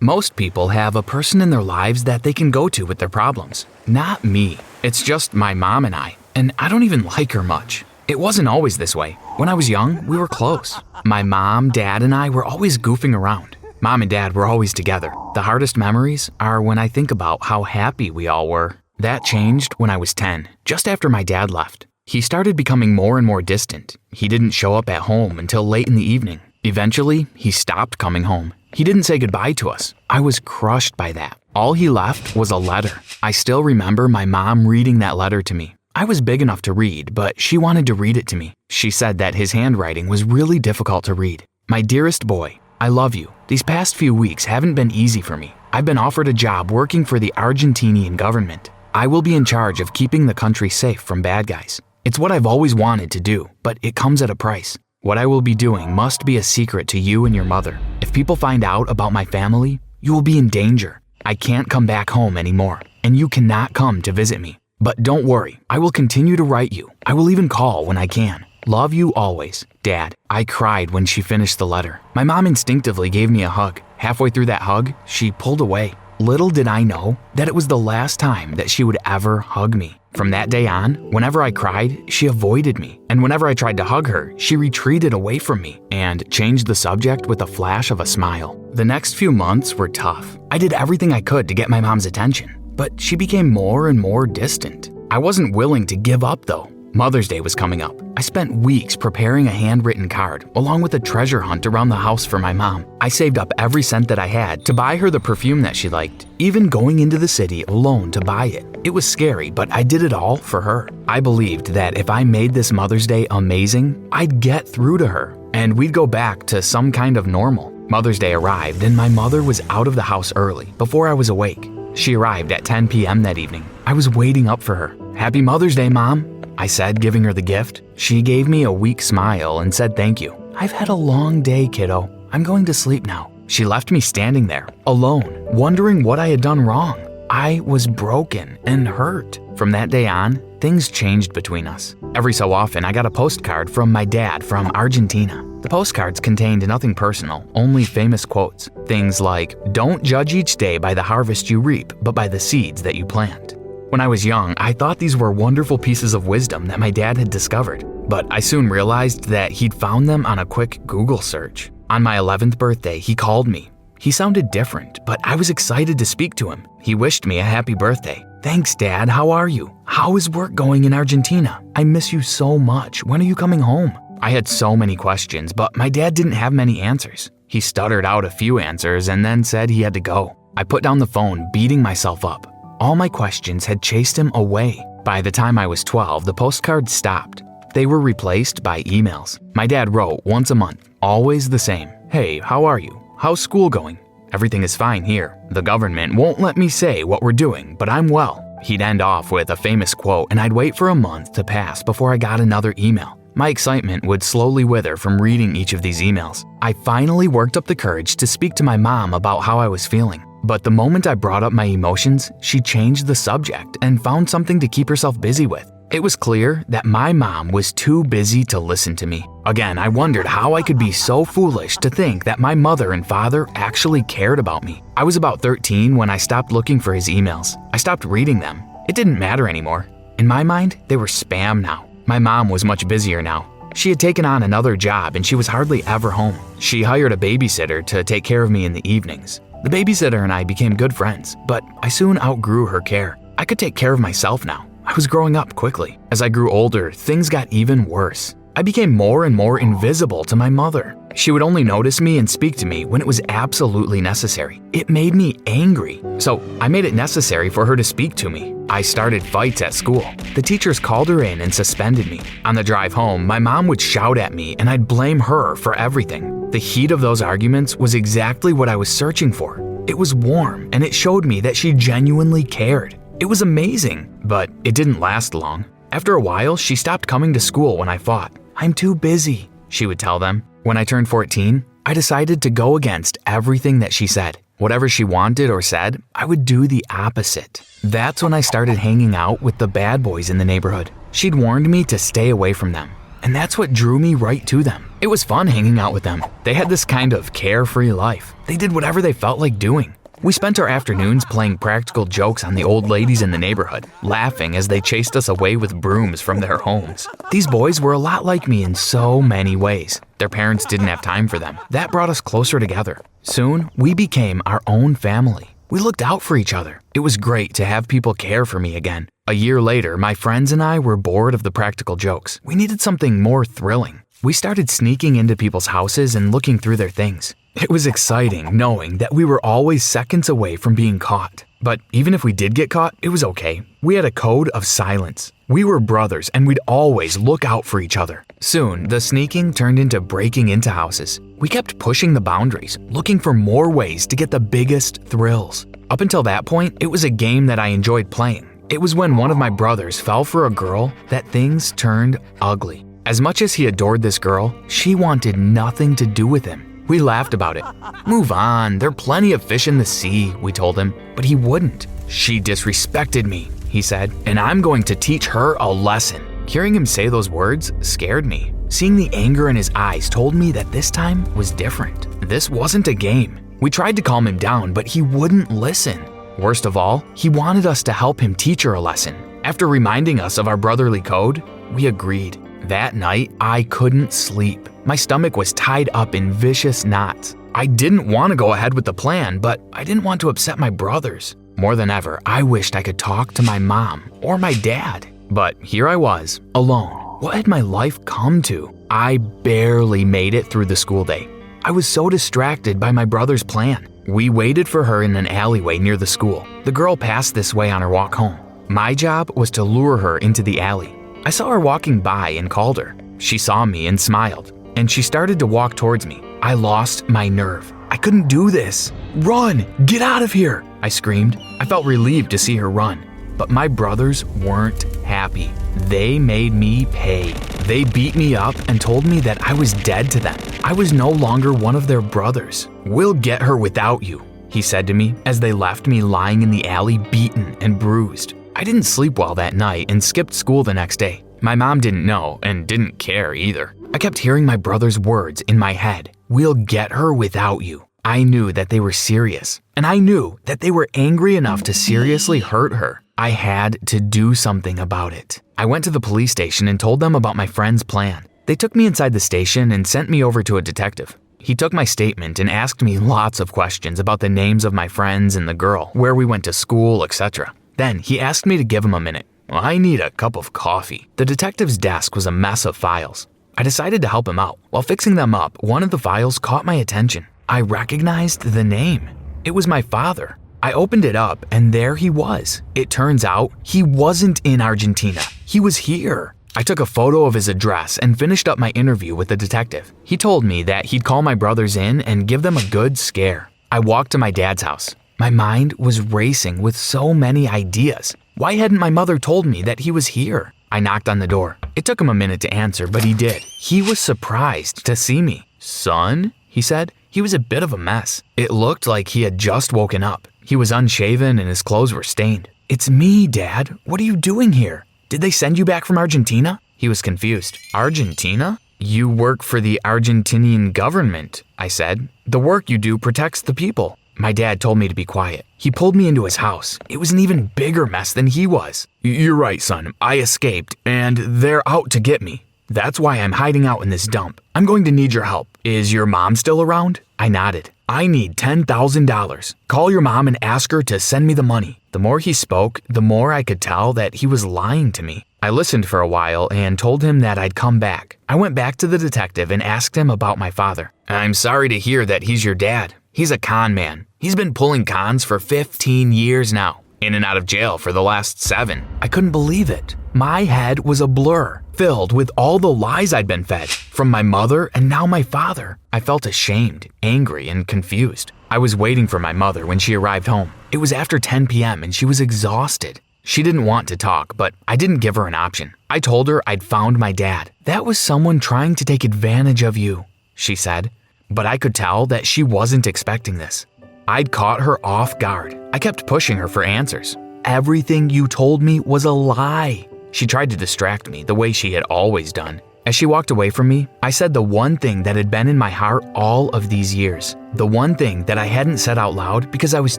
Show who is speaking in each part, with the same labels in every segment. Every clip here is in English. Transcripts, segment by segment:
Speaker 1: Most people have a person in their lives that they can go to with their problems. Not me. It's just my mom and I don't even like her much. It wasn't always this way. When I was young, we were close. My mom, dad, and I were always goofing around. Mom and dad were always together. The hardest memories are when I think about how happy we all were. That changed when I was 10, just after my dad left. He started becoming more and more distant. He didn't show up at home until late in the evening. Eventually, he stopped coming home. He didn't say goodbye to us. I was crushed by that. All he left was a letter. I still remember my mom reading that letter to me. I was big enough to read, but she wanted to read it to me. She said that his handwriting was really difficult to read. My dearest boy, I love you. These past few weeks haven't been easy for me. I've been offered a job working for the Argentinian government. I will be in charge of keeping the country safe from bad guys. It's what I've always wanted to do, but it comes at a price. What I will be doing must be a secret to you and your mother. If people find out about my family, you will be in danger. I can't come back home anymore, and you cannot come to visit me. But don't worry, I will continue to write you. I will even call when I can. Love you always, Dad. I cried when she finished the letter. My mom instinctively gave me a hug. Halfway through that hug, she pulled away. Little did I know that it was the last time that she would ever hug me. From that day on, whenever I cried, she avoided me. And whenever I tried to hug her, she retreated away from me and changed the subject with a flash of a smile. The next few months were tough. I did everything I could to get my mom's attention, but she became more and more distant. I wasn't willing to give up though. Mother's Day was coming up. I spent weeks preparing a handwritten card, along with a treasure hunt around the house for my mom. I saved up every cent that I had to buy her the perfume that she liked, even going into the city alone to buy it. It was scary, but I did it all for her. I believed that if I made this Mother's Day amazing, I'd get through to her, and we'd go back to some kind of normal. Mother's Day arrived, and my mother was out of the house early, before I was awake. She arrived at 10 p.m. that evening. I was waiting up for her. "Happy Mother's Day, Mom," I said, giving her the gift. She gave me a weak smile and said thank you. "I've had a long day, kiddo. I'm going to sleep now." She left me standing there, alone, wondering what I had done wrong. I was broken and hurt. From that day on, things changed between us. Every so often, I got a postcard from my dad from Argentina. The postcards contained nothing personal, only famous quotes. Things like, "Don't judge each day by the harvest you reap, but by the seeds that you plant." When I was young, I thought these were wonderful pieces of wisdom that my dad had discovered, but I soon realized that he'd found them on a quick Google search. On my 11th birthday, he called me. He sounded different, but I was excited to speak to him. He wished me a happy birthday. "Thanks, Dad. How are you? How is work going in Argentina? I miss you so much. When are you coming home?" I had so many questions, but my dad didn't have many answers. He stuttered out a few answers and then said he had to go. I put down the phone, beating myself up. All my questions had chased him away. By the time I was 12, the postcards stopped. They were replaced by emails. My dad wrote once a month, always the same. "Hey, how are you? How's school going? Everything is fine here. The government won't let me say what we're doing, but I'm well." He'd end off with a famous quote, and I'd wait for a month to pass before I got another email. My excitement would slowly wither from reading each of these emails. I finally worked up the courage to speak to my mom about how I was feeling. But the moment I brought up my emotions, she changed the subject and found something to keep herself busy with. It was clear that my mom was too busy to listen to me. Again, I wondered how I could be so foolish to think that my mother and father actually cared about me. I was about 13 when I stopped looking for his emails. I stopped reading them. It didn't matter anymore. In my mind, they were spam now. My mom was much busier now. She had taken on another job and she was hardly ever home. She hired a babysitter to take care of me in the evenings. The babysitter and I became good friends, but I soon outgrew her care. I could take care of myself now. I was growing up quickly. As I grew older, things got even worse. I became more and more invisible to my mother. She would only notice me and speak to me when it was absolutely necessary. It made me angry, so I made it necessary for her to speak to me. I started fights at school. The teachers called her in and suspended me. On the drive home, my mom would shout at me and I'd blame her for everything. The heat of those arguments was exactly what I was searching for. It was warm and it showed me that she genuinely cared. It was amazing, but it didn't last long. After a while, she stopped coming to school when I fought. "I'm too busy," she would tell them. When I turned 14, I decided to go against everything that she said. Whatever she wanted or said, I would do the opposite. That's when I started hanging out with the bad boys in the neighborhood. She'd warned me to stay away from them, and that's what drew me right to them. It was fun hanging out with them. They had this kind of carefree life. They did whatever they felt like doing. We spent our afternoons playing practical jokes on the old ladies in the neighborhood, laughing as they chased us away with brooms from their homes. These boys were a lot like me in so many ways. Their parents didn't have time for them. That brought us closer together. Soon, we became our own family. We looked out for each other. It was great to have people care for me again. A year later, my friends and I were bored of the practical jokes. We needed something more thrilling. We started sneaking into people's houses and looking through their things. It was exciting knowing that we were always seconds away from being caught. But even if we did get caught, it was okay. We had a code of silence. We were brothers and we'd always look out for each other. Soon, the sneaking turned into breaking into houses. We kept pushing the boundaries, looking for more ways to get the biggest thrills. Up until that point, it was a game that I enjoyed playing. It was when one of my brothers fell for a girl that things turned ugly. As much as he adored this girl, she wanted nothing to do with him. We laughed about it. "Move on, there are plenty of fish in the sea," we told him, but he wouldn't. "She disrespected me," he said, "and I'm going to teach her a lesson." Hearing him say those words scared me. Seeing the anger in his eyes told me that this time was different. This wasn't a game. We tried to calm him down, but he wouldn't listen. Worst of all, he wanted us to help him teach her a lesson. After reminding us of our brotherly code, we agreed. That night, I couldn't sleep. My stomach was tied up in vicious knots. I didn't want to go ahead with the plan, but I didn't want to upset my brothers. More than ever, I wished I could talk to my mom or my dad. But here I was, alone. What had my life come to? I barely made it through the school day. I was so distracted by my brother's plan. We waited for her in an alleyway near the school. The girl passed this way on her walk home. My job was to lure her into the alley. I saw her walking by and called her. She saw me and smiled, and she started to walk towards me. I lost my nerve. I couldn't do this. "Run! Get out of here!" I screamed. I felt relieved to see her run. But my brothers weren't happy. They made me pay. They beat me up and told me that I was dead to them. I was no longer one of their brothers. "We'll get her without you," he said to me as they left me lying in the alley beaten and bruised. I didn't sleep well that night and skipped school the next day. My mom didn't know and didn't care either. I kept hearing my brother's words in my head. "We'll get her without you." I knew that they were serious, and I knew that they were angry enough to seriously hurt her. I had to do something about it. I went to the police station and told them about my friend's plan. They took me inside the station and sent me over to a detective. He took my statement and asked me lots of questions about the names of my friends and the girl, where we went to school, etc. Then he asked me to give him a minute. "I need a cup of coffee." The detective's desk was a mess of files. I decided to help him out. While fixing them up, one of the files caught my attention. I recognized the name. It was my father. I opened it up and there he was. It turns out he wasn't in Argentina. He was here. I took a photo of his address and finished up my interview with the detective. He told me that he'd call my brothers in and give them a good scare. I walked to my dad's house. My mind was racing with so many ideas. Why hadn't my mother told me that he was here? I knocked on the door. It took him a minute to answer, but he did. He was surprised to see me. "Son?" he said. He was a bit of a mess. It looked like he had just woken up. He was unshaven and his clothes were stained. "It's me, Dad. What are you doing here? Did they send you back from Argentina?" He was confused. "Argentina? You work for the Argentinian government," I said. "The work you do protects the people." My dad told me to be quiet. He pulled me into his house. It was an even bigger mess than he was. "You're right, son. I escaped, and they're out to get me. That's why I'm hiding out in this dump. I'm going to need your help. Is your mom still around?" I nodded. "I need $10,000. Call your mom and ask her to send me the money." The more he spoke, the more I could tell that he was lying to me. I listened for a while and told him that I'd come back. I went back to the detective and asked him about my father. "I'm sorry to hear that he's your dad. He's a con man. He's been pulling cons for 15 years now. In and out of jail for the last 7. I couldn't believe it. My head was a blur, filled with all the lies I'd been fed, from my mother and now my father. I felt ashamed, angry, and confused. I was waiting for my mother when she arrived home. It was after 10 p.m. and she was exhausted. She didn't want to talk, but I didn't give her an option. I told her I'd found my dad. "That was someone trying to take advantage of you," she said. But I could tell that she wasn't expecting this. I'd caught her off guard. I kept pushing her for answers. "Everything you told me was a lie." She tried to distract me the way she had always done. As she walked away from me, I said the one thing that had been in my heart all of these years. The one thing that I hadn't said out loud because I was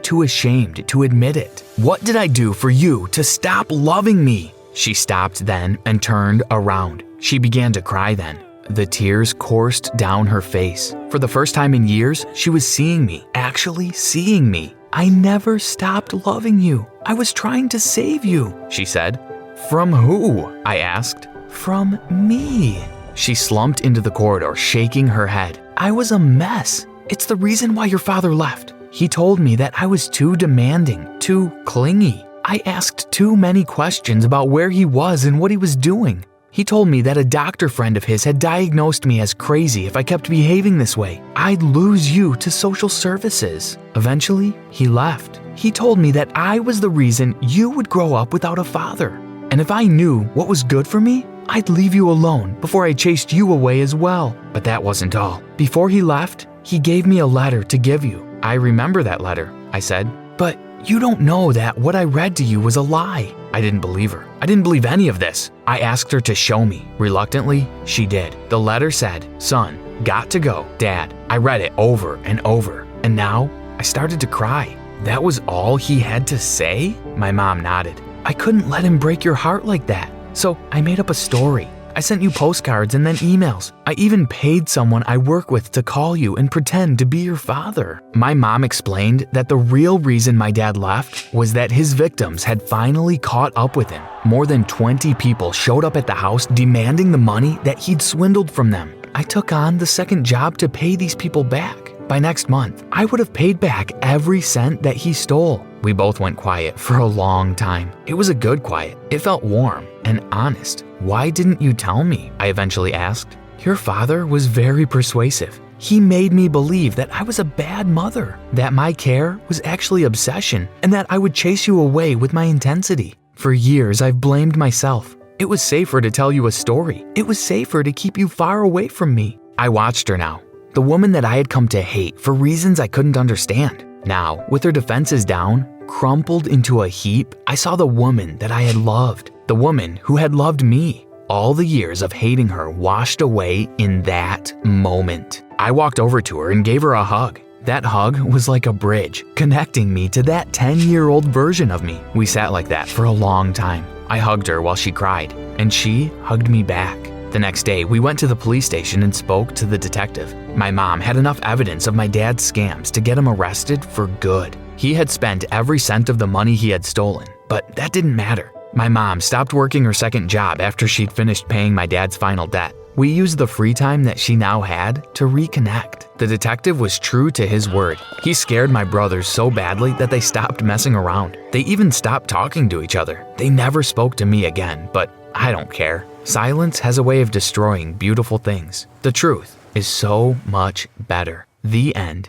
Speaker 1: too ashamed to admit it. What did I do for you to stop loving me? She stopped then and turned around. She began to cry then. The tears coursed down her face. For the first time in years, she was seeing me, actually seeing me. I never stopped loving you. I was trying to save you, she said. From who? I asked. From me. She slumped into the corridor, shaking her head. I was a mess. It's the reason why your father left. He told me that I was too demanding, too clingy. I asked too many questions about where he was and what he was doing. He told me that a doctor friend of his had diagnosed me as crazy if I kept behaving this way. I'd lose you to social services. Eventually, he left. He told me that I was the reason you would grow up without a father. And if I knew what was good for me, I'd leave you alone before I chased you away as well. But that wasn't all. Before he left, he gave me a letter to give you. I remember that letter, I said. But you don't know that what I read to you was a lie. I didn't believe her. I didn't believe any of this. I asked her to show me. Reluctantly, she did. The letter said, "Son, got to go, Dad." I read it over and over, and now I started to cry. That was all he had to say? My mom nodded. I couldn't let him break your heart like that. So I made up a story. I sent you postcards and then emails. I even paid someone I work with to call you and pretend to be your father. My mom explained that the real reason my dad left was that his victims had finally caught up with him. More than 20 people showed up at the house demanding the money that he'd swindled from them. I took on the second job to pay these people back. By next month, I would have paid back every cent that he stole. We both went quiet for a long time. It was a good quiet. It felt warm and honest. Why didn't you tell me? I eventually asked. Your father was very persuasive. He made me believe that I was a bad mother, that my care was actually obsession, and that I would chase you away with my intensity. For years, I've blamed myself. It was safer to tell you a story. It was safer to keep you far away from me. I watched her now. The woman that I had come to hate for reasons I couldn't understand. Now, with her defenses down, crumpled into a heap, I saw the woman that I had loved. The woman who had loved me. All the years of hating her washed away in that moment. I walked over to her and gave her a hug. That hug was like a bridge, connecting me to that 10-year-old version of me. We sat like that for a long time. I hugged her while she cried, and she hugged me back. The next day, we went to the police station and spoke to the detective. My mom had enough evidence of my dad's scams to get him arrested for good. He had spent every cent of the money he had stolen, but that didn't matter. My mom stopped working her second job after she'd finished paying my dad's final debt. We used the free time that she now had to reconnect. The detective was true to his word. He scared my brothers so badly that they stopped messing around. They even stopped talking to each other. They never spoke to me again, but I don't care. Silence has a way of destroying beautiful things. The truth is so much better. The end.